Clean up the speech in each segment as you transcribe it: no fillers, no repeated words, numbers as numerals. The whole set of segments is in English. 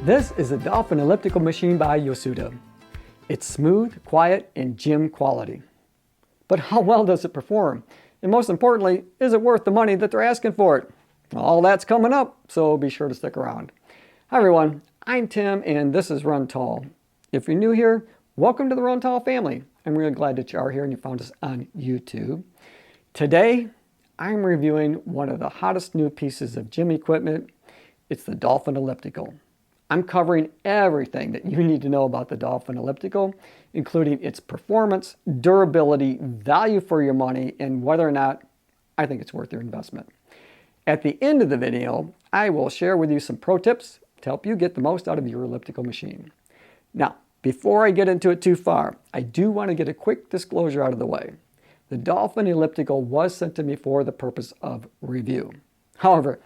This is a Dolphin Elliptical Machine by Yosuda. It's smooth, quiet, and gym quality. But how well does it perform? And most importantly, is it worth the money that they're asking for it? All that's coming up, so be sure to stick around. Hi everyone, I'm Tim and this is Run Tall. If you're new here, welcome to the Run Tall family. I'm really glad that you are here and you found us on YouTube. Today, I'm reviewing one of the hottest new pieces of gym equipment. It's the Dolphin Elliptical. I'm covering everything that you need to know about the Dolphin Elliptical, including its performance, durability, value for your money, and whether or not I think it's worth your investment. At the end of the video, I will share with you some pro tips to help you get the most out of your elliptical machine. Now, before I get into it too far, I do want to get a quick disclosure out of the way. The Dolphin Elliptical was sent to me for the purpose of review. However,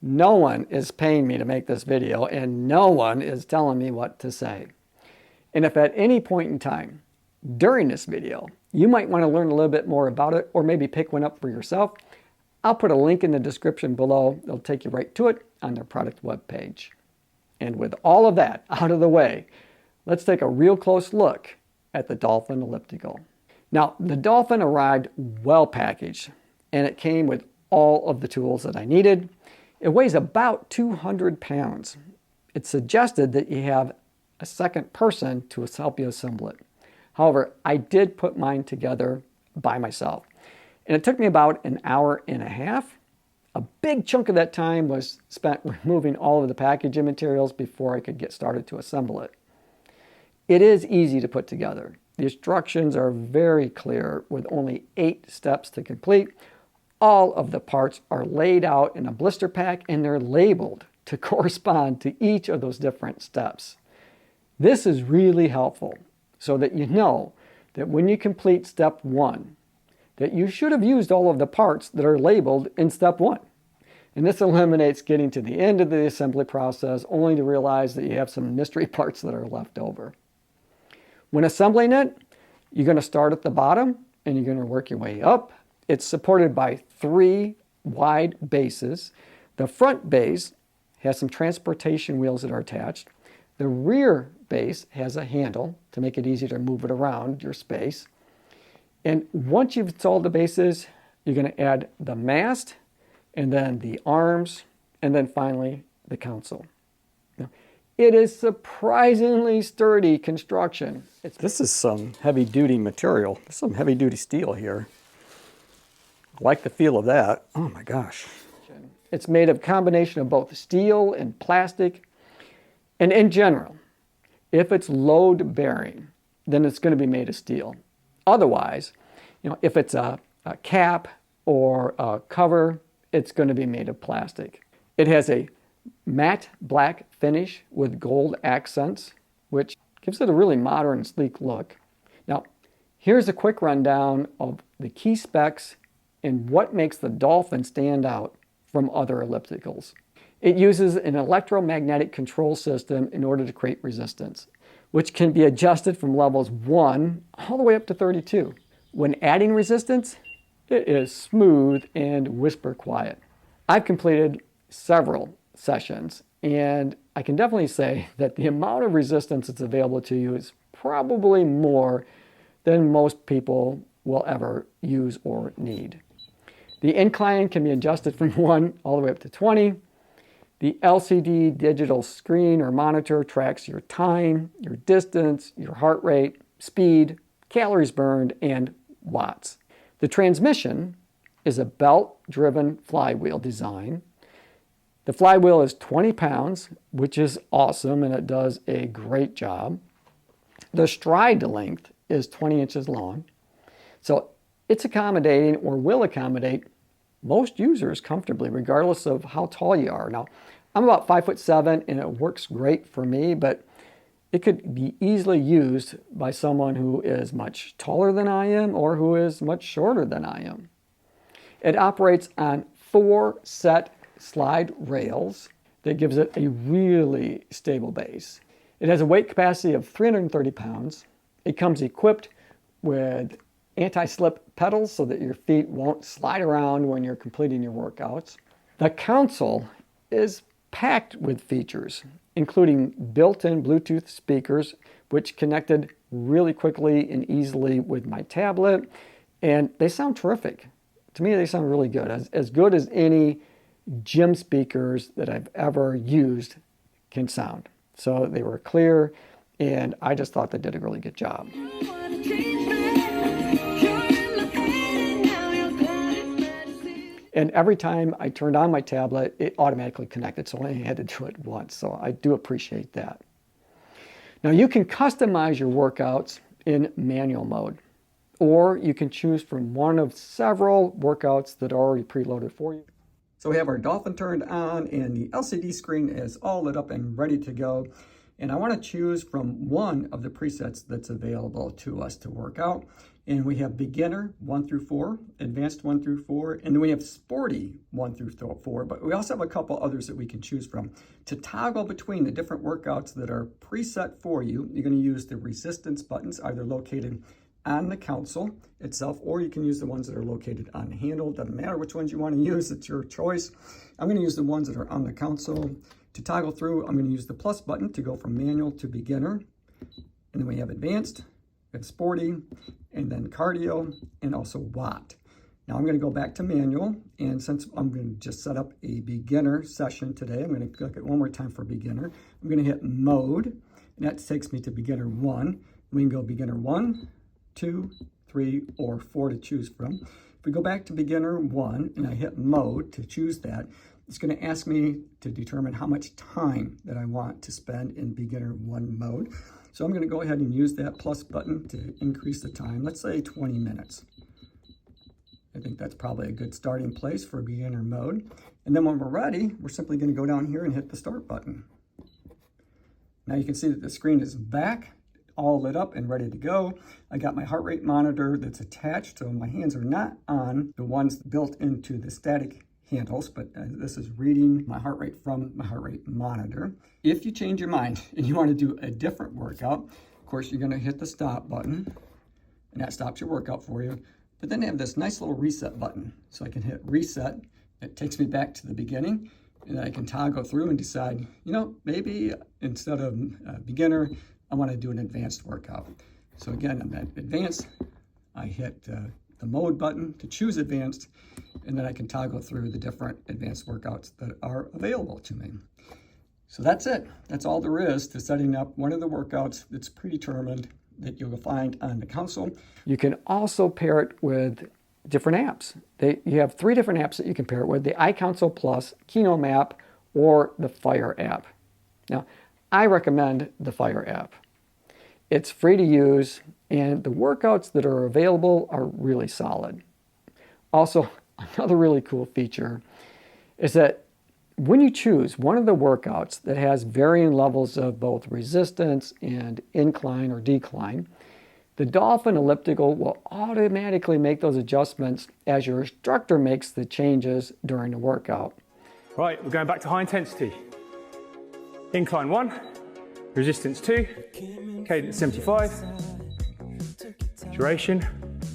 no one is paying me to make this video and no one is telling me what to say. And if at any point in time during this video, you might want to learn a little bit more about it or maybe pick one up for yourself, I'll put a link in the description below. It'll take you right to it on their product webpage. And with all of that out of the way, let's take a real close look at the Dolphin Elliptical. Now, the Dolphin arrived well packaged and it came with all of the tools that I needed. It weighs about 200 pounds. It's suggested that you have a second person to help you assemble it. However, I did put mine together by myself. And it took me about an hour and a half. A big chunk of that time was spent removing all of the packaging materials before I could get started to assemble it. It is easy to put together. The instructions are very clear with only 8 steps to complete. All of the parts are laid out in a blister pack and they're labeled to correspond to each of those different steps. This is really helpful so that you know that when you complete step 1, that you should have used all of the parts that are labeled in step 1. And this eliminates getting to the end of the assembly process only to realize that you have some mystery parts that are left over. When assembling it, you're going to start at the bottom and you're going to work your way up. It's supported by 3 wide bases. The front base has some transportation wheels that are attached. The rear base has a handle to make it easy to move it around your space. And once you've installed the bases, you're going to add the mast, and then the arms, and then finally the console. Now, it is surprisingly sturdy construction. This is some heavy-duty material. There's some heavy-duty steel here. I like the feel of that. Oh my gosh. It's made of a combination of both steel and plastic. And in general, if it's load bearing, then it's going to be made of steel. Otherwise, if it's a cap or a cover, it's going to be made of plastic. It has a matte black finish with gold accents, which gives it a really modern, sleek look. Now, here's a quick rundown of the key specs and what makes the Dolphin stand out from other ellipticals. It uses an electromagnetic control system in order to create resistance, which can be adjusted from levels 1 all the way up to 32. When adding resistance, it is smooth and whisper quiet. I've completed several sessions and I can definitely say that the amount of resistance that's available to you is probably more than most people will ever use or need. The incline can be adjusted from 1 all the way up to 20. The LCD digital screen or monitor tracks your time, your distance, your heart rate, speed, calories burned, and watts. The transmission is a belt-driven flywheel design. The flywheel is 20 pounds, which is awesome, and it does a great job. The stride length is 20 inches long. So it's accommodating or will accommodate most users comfortably, regardless of how tall you are. Now, I'm about 5'7" and it works great for me, but it could be easily used by someone who is much taller than I am or who is much shorter than I am. It operates on 4 set slide rails that gives it a really stable base. It has a weight capacity of 330 pounds. It comes equipped with anti-slip pedals so that your feet won't slide around when you're completing your workouts. The console is packed with features. including built-in Bluetooth speakers, which connected really quickly and easily with my tablet. And they sound terrific. To me, they sound really good. As good as any gym speakers that I've ever used can sound. So they were clear, and I just thought they did a really good job. And every time I turned on my tablet, it automatically connected, so I only had to do it once. So I do appreciate that. Now you can customize your workouts in manual mode, or you can choose from one of several workouts that are already preloaded for you. So we have our Dolphin turned on, and the LCD screen is all lit up and ready to go. And I want to choose from one of the presets that's available to us to work out. And we have beginner 1 through 4, advanced 1 through 4, and then we have sporty 1 through 4. But we also have a couple others that we can choose from. To toggle between the different workouts that are preset for you, you're going to use the resistance buttons, either located on the console itself, or you can use the ones that are located on the handle. Doesn't matter which ones you want to use, it's your choice. I'm going to use the ones that are on the console. To toggle through, I'm going to use the plus button to go from manual to beginner. And then we have advanced, we have sporty, and then cardio, and also watt. Now I'm going to go back to manual, and since I'm going to just set up a beginner session today, I'm going to click it one more time for beginner. I'm going to hit mode, and that takes me to beginner 1. We can go beginner 1, 2, 3, or 4 to choose from. If we go back to beginner 1 and I hit mode to choose that, it's going to ask me to determine how much time that I want to spend in beginner 1 mode. So I'm going to go ahead and use that plus button to increase the time. Let's say 20 minutes. I think that's probably a good starting place for beginner mode. And then when we're ready, we're simply going to go down here and hit the start button. Now you can see that the screen is back, all lit up and ready to go. I got my heart rate monitor that's attached, so my hands are not on the ones built into the static handles, but this is reading my heart rate from my heart rate monitor. If you change your mind and you want to do a different workout, of course, you're going to hit the stop button, and that stops your workout for you. But then they have this nice little reset button. So I can hit reset. It takes me back to the beginning, and I can toggle through and decide, maybe instead of beginner, I want to do an advanced workout. So again, I'm at advanced. I hit the mode button to choose advanced, and then I can toggle through the different advanced workouts that are available to me. So that's it. That's all there is to setting up one of the workouts that's predetermined that you'll find on the console. You can also pair it with different apps. You have 3 different apps that you can pair it with: the iConsole Plus, Kino Map, or the Fire app. Now, I recommend the Fire app. It's free to use, and the workouts that are available are really solid. Also, another really cool feature is that when you choose one of the workouts that has varying levels of both resistance and incline or decline, the Dolphin Elliptical will automatically make those adjustments as your instructor makes the changes during the workout. Right, we're going back to high intensity. Incline 1, resistance 2, cadence 75, duration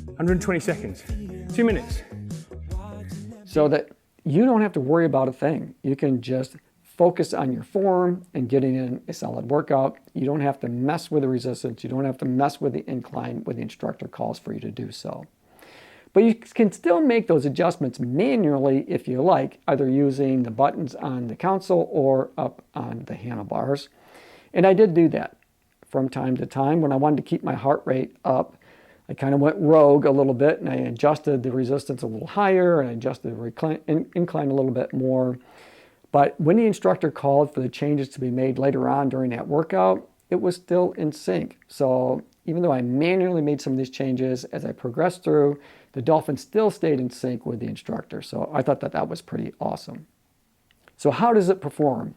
120 seconds, 2 minutes. So that you don't have to worry about a thing. You can just focus on your form and getting in a solid workout. You don't have to mess with the resistance. You don't have to mess with the incline when the instructor calls for you to do so. But you can still make those adjustments manually if you like, either using the buttons on the console or up on the handlebars. And I did do that from time to time. When I wanted to keep my heart rate up, I kind of went rogue a little bit, and I adjusted the resistance a little higher, and I adjusted the incline a little bit more. But when the instructor called for the changes to be made later on during that workout, it was still in sync. So even though I manually made some of these changes as I progressed through, the Dolphin still stayed in sync with the instructor. So I thought that was pretty awesome. So how does it perform?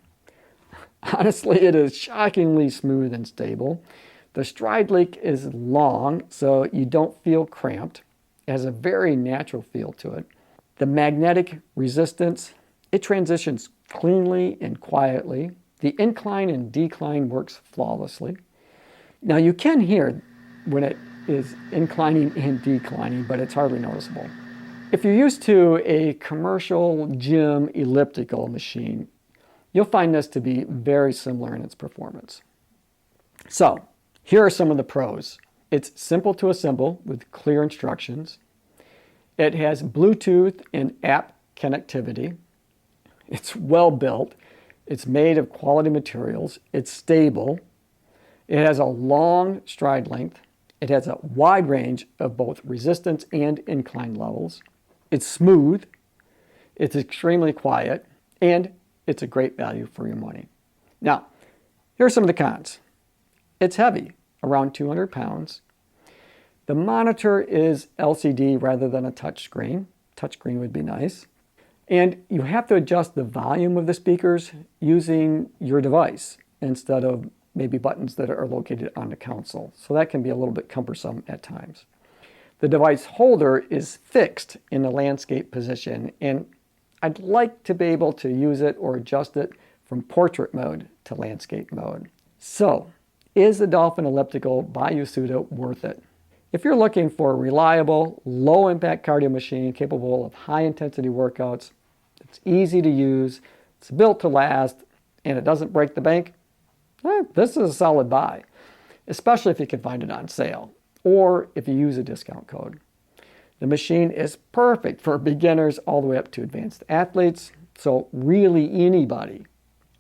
Honestly, it is shockingly smooth and stable. The stride length is long, so you don't feel cramped. It has a very natural feel to it. The magnetic resistance, it transitions cleanly and quietly. The incline and decline works flawlessly. Now you can hear when it is inclining and declining, but it's hardly noticeable. If you're used to a commercial gym elliptical machine, You'll find this to be very similar in its performance. So, here are some of the pros. It's simple to assemble with clear instructions. It has Bluetooth and app connectivity. It's well built. It's made of quality materials. It's stable. It has a long stride length. It has a wide range of both resistance and incline levels. It's smooth. It's extremely quiet. And it's a great value for your money. Now, here are some of the cons. It's heavy, around 200 pounds. The monitor is LCD rather than a touchscreen. Touchscreen would be nice. And you have to adjust the volume of the speakers using your device instead of maybe buttons that are located on the console. So that can be a little bit cumbersome at times. The device holder is fixed in the landscape position, and I'd like to be able to use it or adjust it from portrait mode to landscape mode. So, is the Dolphin Elliptical by Yosuda worth it? If you're looking for a reliable, low-impact cardio machine capable of high-intensity workouts, it's easy to use, it's built to last, and it doesn't break the bank, this is a solid buy, especially if you can find it on sale or if you use a discount code. The machine is perfect for beginners all the way up to advanced athletes, so really anybody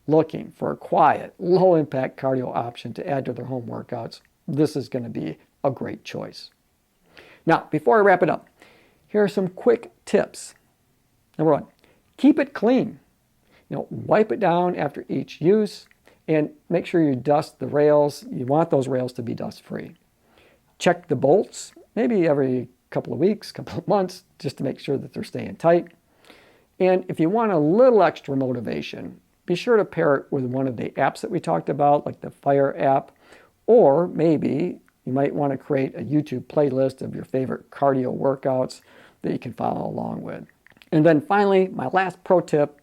looking for a quiet, low-impact cardio option to add to their home workouts, this is going to be a great choice. Now, before I wrap it up, here are some quick tips. Number one, keep it clean. Wipe it down after each use and make sure you dust the rails. You want those rails to be dust-free. Check the bolts, maybe every couple of weeks, couple of months, just to make sure that they're staying tight. And if you want a little extra motivation, be sure to pair it with one of the apps that we talked about, like the Fire app, or maybe you might want to create a YouTube playlist of your favorite cardio workouts that you can follow along with. And then finally, my last pro tip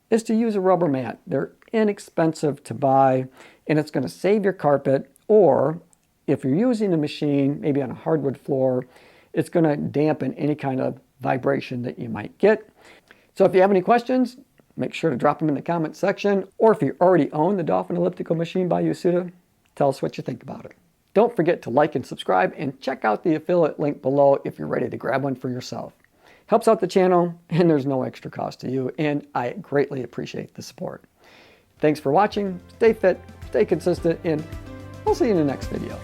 is to use a rubber mat. They're inexpensive to buy, and it's going to save your carpet, or if you're using the machine, maybe on a hardwood floor, it's going to dampen any kind of vibration that you might get. So if you have any questions, make sure to drop them in the comment section, or if you already own the Dolphin Elliptical Machine by Yosuda, tell us what you think about it. Don't forget to like and subscribe, and check out the affiliate link below if you're ready to grab one for yourself. Helps out the channel, and there's no extra cost to you, and I greatly appreciate the support. Thanks for watching, stay fit, stay consistent, and I'll see you in the next video.